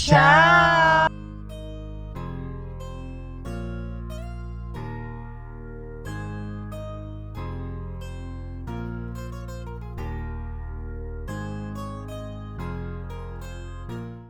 Ciao!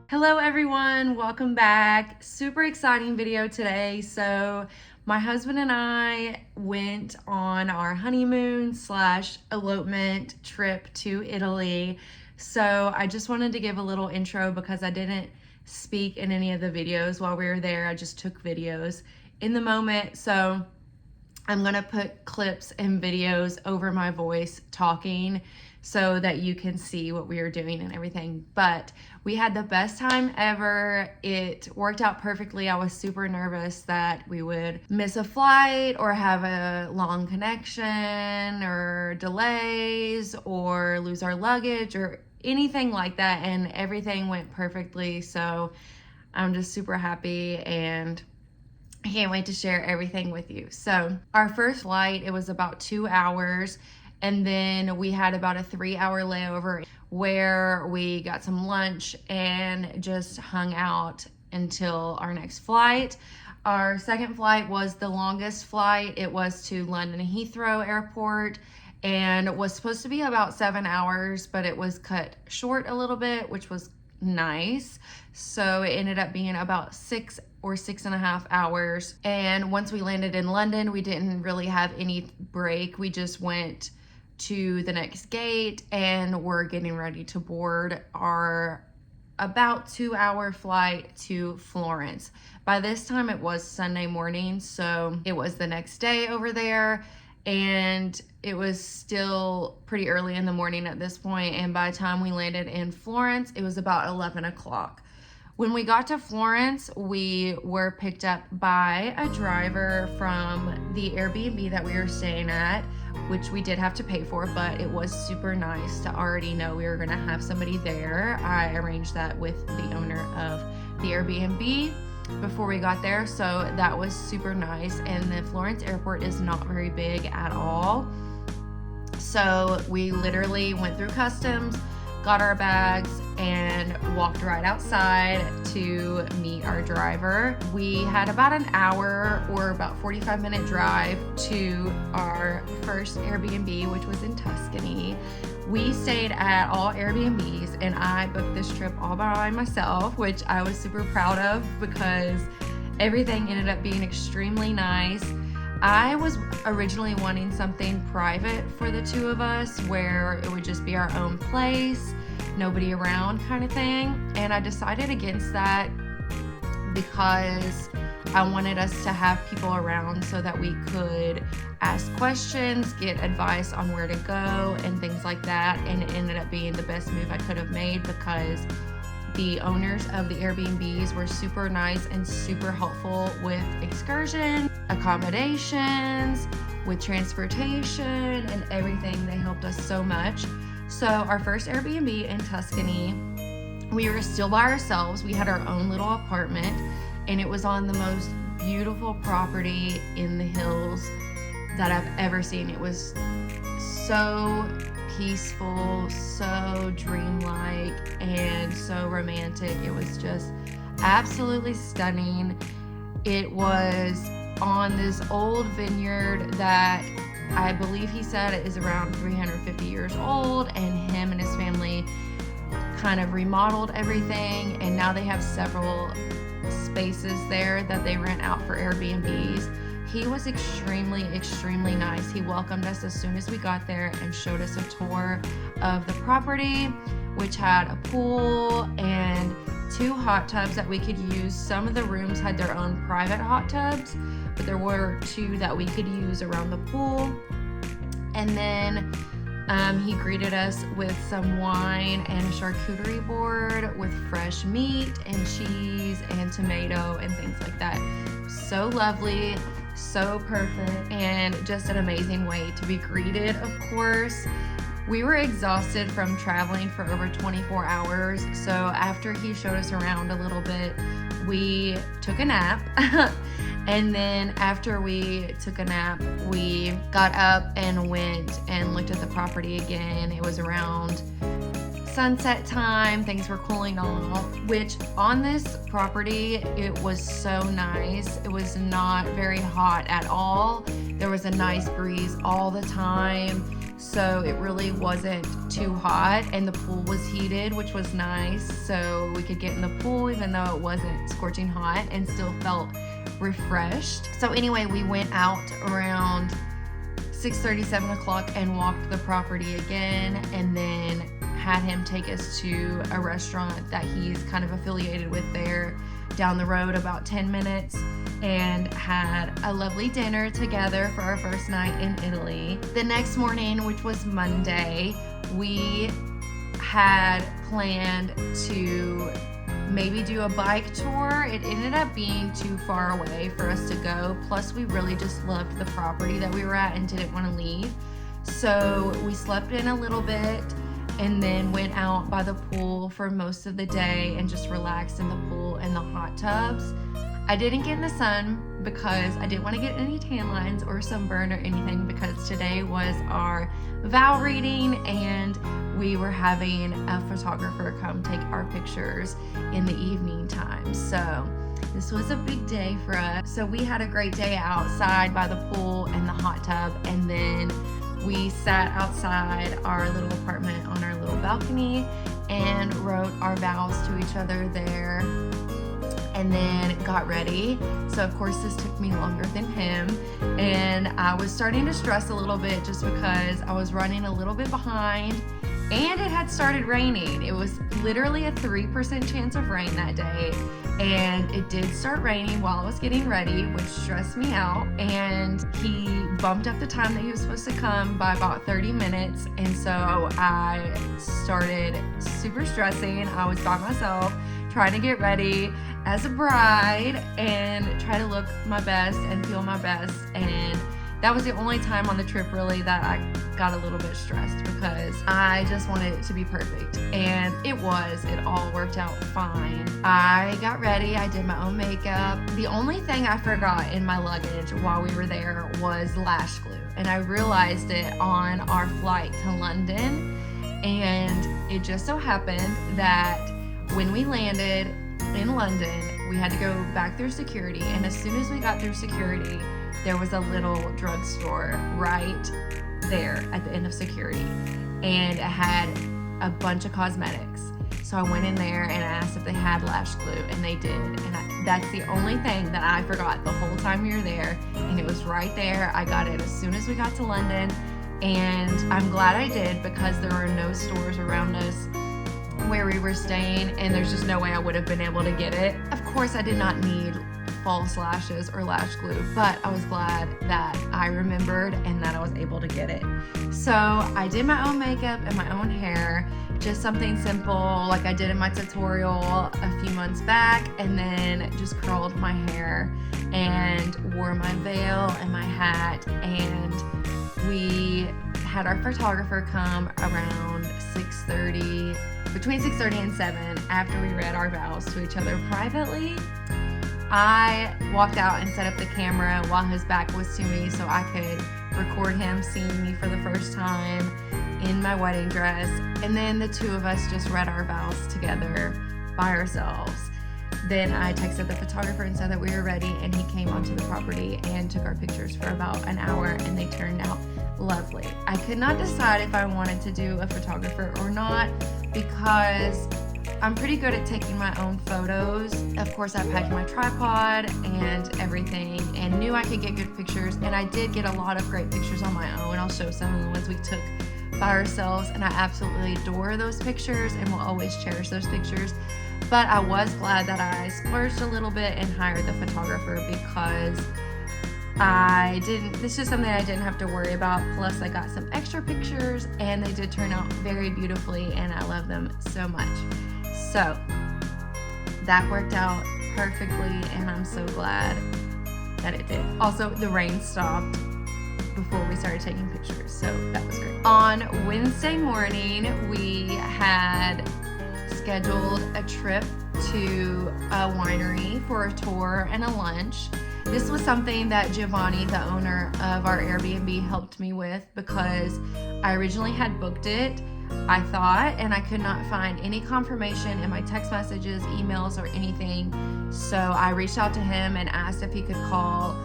Hello everyone, welcome back. Super exciting video today. So my husband and I went on our honeymoon / elopement trip to Italy. So I just wanted to give a little intro because I didn't speak in any of the videos while we were there. I just took videos in the moment. So I'm gonna put clips and videos over my voice talking so that you can see what we were doing and everything. But we had the best time ever. It worked out perfectly. I was super nervous that we would miss a flight or have a long connection or delays or lose our luggage or anything like that, and everything went perfectly. So I'm just super happy and I can't wait to share everything with you. So our first flight, it was about 2 hours, and then we had about a 3-hour layover where we got some lunch and just hung out until our next flight. Our second flight was the longest flight. It was to London Heathrow Airport and was supposed to be about 7 hours, but it was cut short a little bit, which was nice. So it ended up being about 6 or 6.5 hours. And once we landed in London, we didn't really have any break. We just went to the next gate and we're getting ready to board our about 2-hour flight to Florence. By this time it was Sunday morning, so it was the next day over there, and it was still pretty early in the morning at this point, and by the time we landed in Florence, it was about 11 o'clock. When we got to Florence, we were picked up by a driver from the Airbnb that we were staying at, which we did have to pay for, but it was super nice to already know we were gonna have somebody there. I arranged that with the owner of the Airbnb before we got there, so that was super nice. And the Florence airport is not very big at all. So we literally went through customs, got our bags, and walked right outside to meet our driver. We had about an hour or about 45-minute drive to our first Airbnb, which was in Tuscany. We stayed at all Airbnbs, and I booked this trip all by myself, which I was super proud of because everything ended up being extremely nice. I was originally wanting something private for the two of us where it would just be our own place, nobody around kind of thing, and I decided against that because I wanted us to have people around so that we could ask questions, get advice on where to go and things like that. And it ended up being the best move I could have made because the owners of the Airbnbs were super nice and super helpful with excursion, accommodations, with transportation and everything. They helped us so much. So our first Airbnb in Tuscany, we were still by ourselves. We had our own little apartment, and it was on the most beautiful property in the hills that I've ever seen. It was so peaceful, so dreamlike, and so romantic. It was just absolutely stunning. It was on this old vineyard that I believe he said it is around 350 years old, and him and his family kind of remodeled everything, and now they have several spaces there that they rent out for Airbnbs. He was extremely nice. He welcomed us as soon as we got there and showed us a tour of the property, which had a pool and 2 hot tubs that we could use. Some of the rooms had their own private hot tubs, but there were 2 that we could use around the pool. And then he greeted us with some wine and a charcuterie board with fresh meat and cheese and tomato and things like that. So lovely, so perfect, and just an amazing way to be greeted, of course. We were exhausted from traveling for over 24 hours, so after he showed us around a little bit, we took a nap. And then after we took a nap, we got up and went and looked at the property again. It was around sunset time, things were cooling off, which on this property, it was so nice. It was not very hot at all. There was a nice breeze all the time, so it really wasn't too hot, and the pool was heated, which was nice, so we could get in the pool even though it wasn't scorching hot and still felt refreshed. So anyway, we went out around 6:30, 7 o'clock and walked the property again, and then had him take us to a restaurant that he's kind of affiliated with there down the road about 10 minutes, and had a lovely dinner together for our first night in Italy. The next morning, which was Monday, we had planned to maybe do a bike tour. It ended up being too far away for us to go. Plus, we really just loved the property that we were at and didn't want to leave. So we slept in a little bit and then went out by the pool for most of the day and just relaxed in the pool and the hot tubs. I didn't get in the sun because I didn't want to get any tan lines or sunburn or anything, because today was our vow reading and we were having a photographer come take our pictures in the evening time. So this was a big day for us. So we had a great day outside by the pool and the hot tub, and then we sat outside our little apartment on our little balcony and wrote our vows to each other there, and then got ready. So of course this took me longer than him, and I was starting to stress a little bit just because I was running a little bit behind, and it had started raining. It was literally a 3% chance of rain that day, and it did start raining while I was getting ready, which stressed me out, and he bumped up the time that he was supposed to come by about 30 minutes, and so I started super stressing. I was by myself trying to get ready as a bride and try to look my best and feel my best, and that was the only time on the trip really that I got a little bit stressed, because I just wanted it to be perfect, and it was. It all worked out fine. I got ready, I did my own makeup. The only thing I forgot in my luggage while we were there was lash glue, and I realized it on our flight to London, and it just so happened that when we landed in London, we had to go back through security, and as soon as we got through security, there was a little drugstore right there at the end of security, and it had a bunch of cosmetics. So I went in there and I asked if they had lash glue, and they did, and that's the only thing that I forgot the whole time we were there, and it was right there. I got it as soon as we got to London, and I'm glad I did, because there were no stores around us where we were staying, and there's just no way I would have been able to get it. Of course, I did not need false lashes or lash glue, but I was glad that I remembered and that I was able to get it. So I did my own makeup and my own hair, just something simple like I did in my tutorial a few months back, and then just curled my hair and wore my veil and my hat, and we had our photographer come around 6:30, between 6:30 and 7, after we read our vows to each other privately. I walked out and set up the camera while his back was to me so I could record him seeing me for the first time in my wedding dress, and then the two of us just read our vows together by ourselves. Then I texted the photographer and said that we were ready, and he came onto the property and took our pictures for about an hour, and they turned out lovely. I could not decide if I wanted to do a photographer or not, because I'm pretty good at taking my own photos. Of course, I packed my tripod and everything and knew I could get good pictures, and I did get a lot of great pictures on my own. I'll show some of the ones we took by ourselves, and I absolutely adore those pictures and will always cherish those pictures. But I was glad that I splurged a little bit and hired the photographer, because this is something I didn't have to worry about. Plus, I got some extra pictures, and they did turn out very beautifully, and I love them so much. So that worked out perfectly, and I'm so glad that it did. Also, the rain stopped before we started taking pictures, so that was great. On Wednesday morning, we had scheduled a trip to a winery for a tour and a lunch. This was something that Giovanni, the owner of our Airbnb, helped me with, because I originally had booked it I thought, and I could not find any confirmation in my text messages, emails, or anything. So I reached out to him and asked if he could call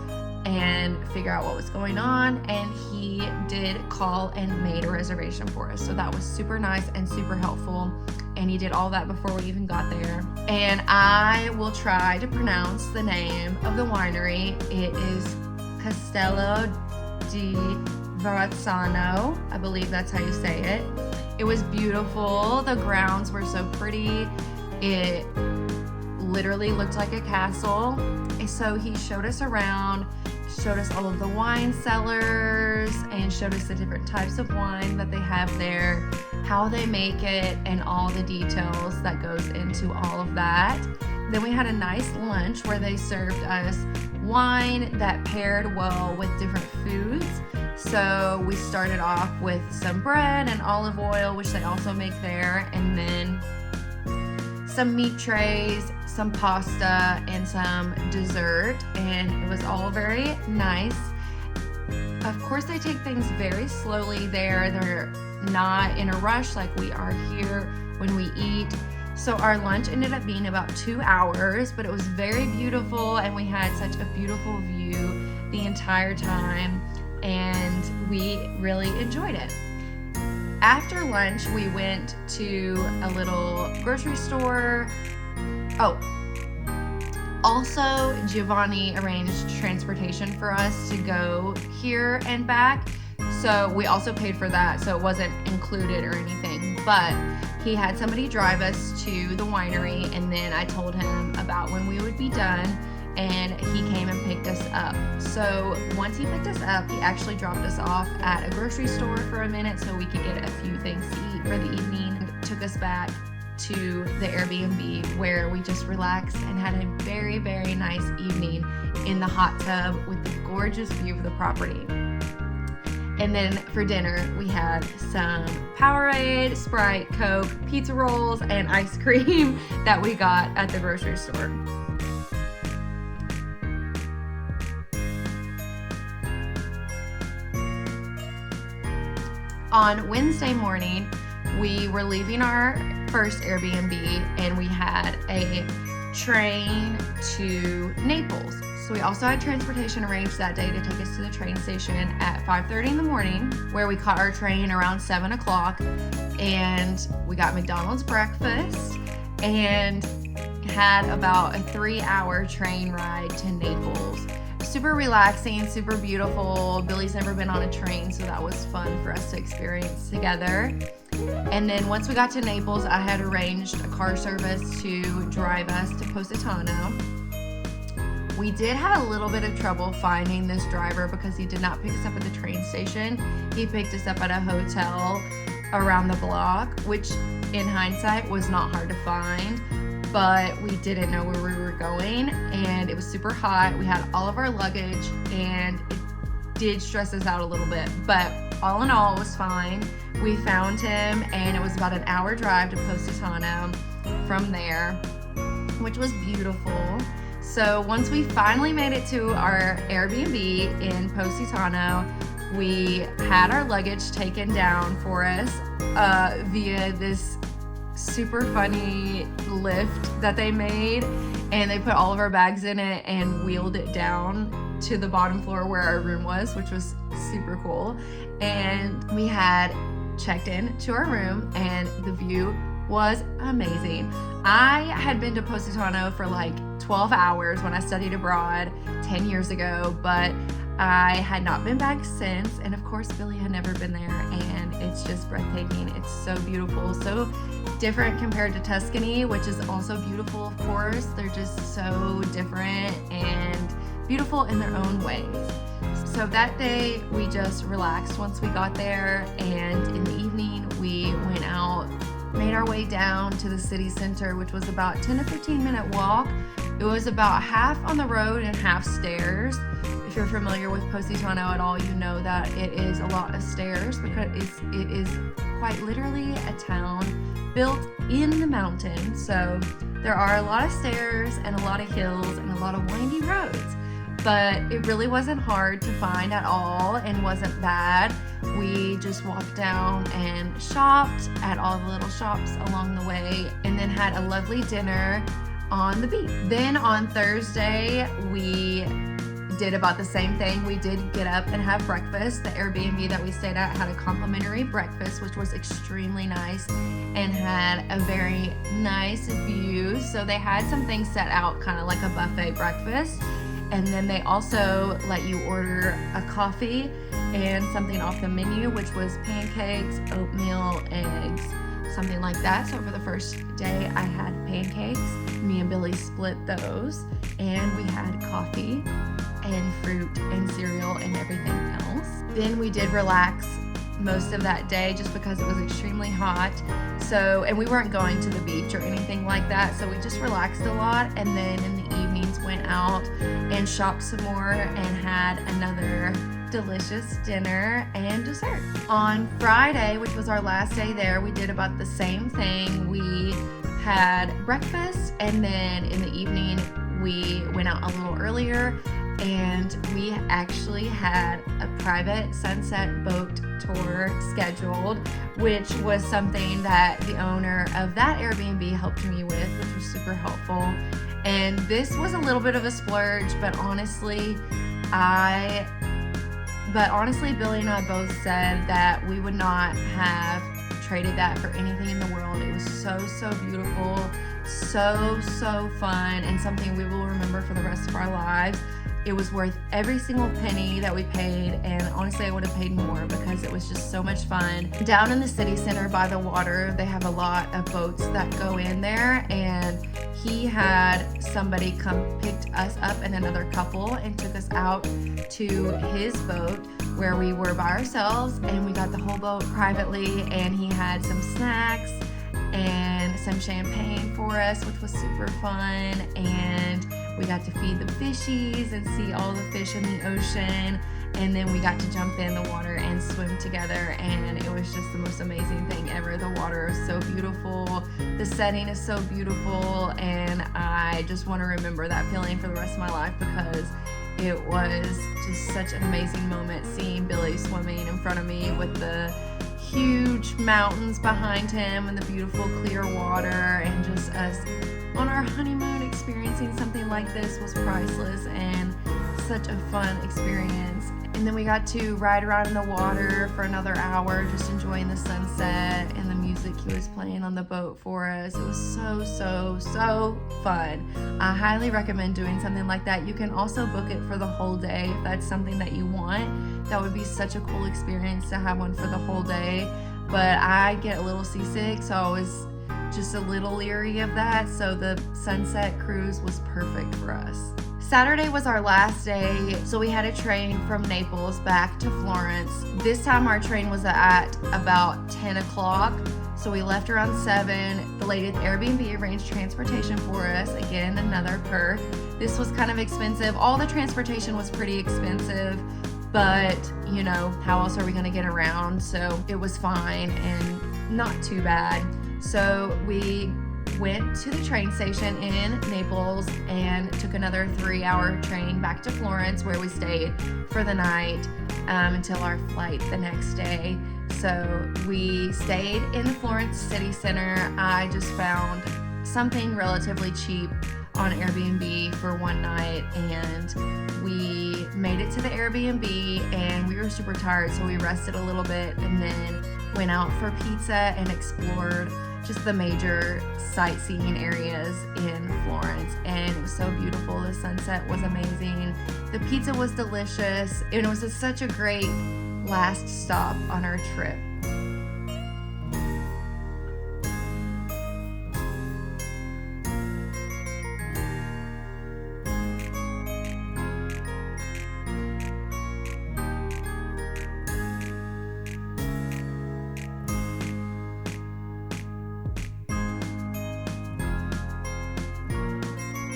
and figure out what was going on, and he did call and made a reservation for us. So that was super nice and super helpful, and he did all that before we even got there. And I will try to pronounce the name of the winery. It is Castello di Verrazzano. I believe that's how you say it. It was beautiful. The grounds were so pretty. It literally looked like a castle. And so he showed us around, showed us all of the wine cellars, and showed us the different types of wine that they have there, how they make it, and all the details that goes into all of that. Then we had a nice lunch where they served us wine that paired well with different foods. So we started off with some bread and olive oil, which they also make there, and then some meat trays, some pasta, and some dessert, and it was all very nice. Of course, they take things very slowly there. They're not in a rush like we are here when we eat. So our lunch ended up being about 2 hours, but it was very beautiful, and we had such a beautiful view the entire time, and we really enjoyed it. After lunch, we went to a little grocery store. Oh, also Giovanni arranged transportation for us to go here and back. So we also paid for that, so it wasn't included or anything, but he had somebody drive us to the winery, and then I told him about when we would be done, and he came and picked us up. So once he picked us up, he actually dropped us off at a grocery store for a minute so we could get a few things to eat for the evening, and took us back to the Airbnb where we just relaxed and had a very, very nice evening in the hot tub with the gorgeous view of the property. And then for dinner, we had some Powerade, Sprite, Coke, pizza rolls, and ice cream that we got at the grocery store. On Wednesday morning, we were leaving our first Airbnb, and we had a train to Naples. So we also had transportation arranged that day to take us to the train station at 5:30 in the morning, where we caught our train around 7 o'clock, and we got McDonald's breakfast and had about a 3-hour train ride to Naples. Super relaxing, super beautiful. Billy's never been on a train, so that was fun for us to experience together. And then once we got to Naples, I had arranged a car service to drive us to Positano. We did have a little bit of trouble finding this driver because he did not pick us up at the train station. He picked us up at a hotel around the block, which in hindsight was not hard to find, but we didn't know where we were going, and it was super hot. We had all of our luggage, and it did stress us out a little bit, but all in all, it was fine. We found him, and it was about an hour drive to Positano from there, which was beautiful. So once we finally made it to our Airbnb in Positano, we had our luggage taken down for us via this super funny lift that they made, and they put all of our bags in it and wheeled it down to the bottom floor where our room was, which was super cool. And we had checked in to our room, and the view was amazing. I had been to Positano for like 12 hours when I studied abroad 10 years ago, but I had not been back since, and of course Billy had never been there, and it's just breathtaking. It's so beautiful, so different compared to Tuscany, which is also beautiful, of course. They're just so different and beautiful in their own ways. So that day we just relaxed once we got there, and in the evening we went out, made our way down to the city center, which was about 10 to 15 minute walk. It was about half on the road and half stairs. If you're familiar with Positano at all, you know that it is a lot of stairs because it is quite literally a town built in the mountains. So there are a lot of stairs and a lot of hills and a lot of windy roads, but it really wasn't hard to find at all and wasn't bad. we just walked down and shopped at all the little shops along the way, and then had a lovely dinner on the beach. Then on Thursday, we did about the same thing. We did get up and have breakfast. The Airbnb that we stayed at had a complimentary breakfast, which was extremely nice and had a very nice view. So they had some things set out kind of like a buffet breakfast. And then they also let you order a coffee and something off the menu, which was pancakes, oatmeal, eggs, something like that. So for the first day I had pancakes. Me and Billy split those, and we had coffee and fruit and cereal and everything else. Then we did relax most of that day just because it was extremely hot. So, and we weren't going to the beach or anything like that, so we just relaxed a lot, and then in the evenings went out and shopped some more and had another delicious dinner and dessert. On Friday, which was our last day there, we did about the same thing. We had breakfast, and then in the evening we went out a little earlier, and we actually had a private sunset boat tour scheduled, which was something that the owner of that Airbnb helped me with, which was super helpful. And this was a little bit of a splurge, but honestly, Billy and I both said that we would not have traded that for anything in the world. It was so beautiful, so fun, and something we will remember for the rest of our lives. It was worth every single penny that we paid, and honestly I would have paid more because it was just so much fun. Down in the city center by the water, they have a lot of boats that go in there, and he had somebody come pick us up and another couple and took us out to his boat where we were by ourselves, and we got the whole boat privately, and he had some snacks and some champagne for us, which was super fun, and we got to feed the fishies and see all the fish in the ocean, and then we got to jump in the water and swim together, and it was just the most amazing thing ever. The water is so beautiful, the setting is so beautiful, and I just want to remember that feeling for the rest of my life because it was just such an amazing moment seeing Billy swimming in front of me with the huge mountains behind him and the beautiful clear water, and just us on our honeymoon experiencing something like this was priceless and such a fun experience. And then we got to ride around in the water for another hour, just enjoying the sunset and the music he was playing on the boat for us. It was so fun. I highly recommend doing something like that. You can also book it for the whole day if that's something that you want. That would be such a cool experience to have one for the whole day. But I get a little seasick, so I was just a little leery of that. So the sunset cruise was perfect for us. Saturday was our last day, so we had a train from Naples back to Florence. This time our train was at about 10 o'clock, so we left around 7. The lady at the Airbnb arranged transportation for us. Again, another perk. This was kind of expensive. All the transportation was pretty expensive, but you know, how else are we gonna get around? So it was fine and not too bad. So we went to the train station in Naples and took another 3-hour train back to Florence, where we stayed for the night until our flight the next day. So we stayed in the Florence city center. I just found something relatively cheap on Airbnb for one night, and we made it to the Airbnb, and we were super tired, so we rested a little bit and then went out for pizza and explored just the major sightseeing areas in Florence, and it was so beautiful. The sunset was amazing. The pizza was delicious, and it was such a great last stop on our trip.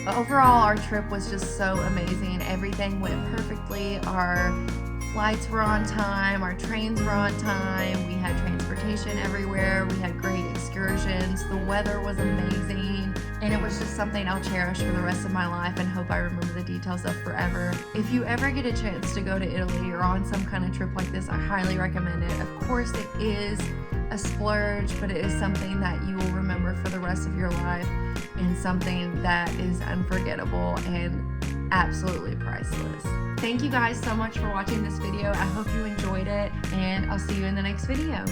Overall, our trip was just so amazing. Everything went perfectly. Our flights were on time, our trains were on time, we had transportation everywhere, we had great excursions, the weather was amazing, and it was just something I'll cherish for the rest of my life and hope I remember the details of forever. If you ever get a chance to go to Italy or on some kind of trip like this, I highly recommend it. Of course, it is a splurge, but it is something that you will remember for the rest of your life and something that is unforgettable and absolutely priceless. Thank you guys so much for watching this video. I hope you enjoyed it, and I'll see you in the next video.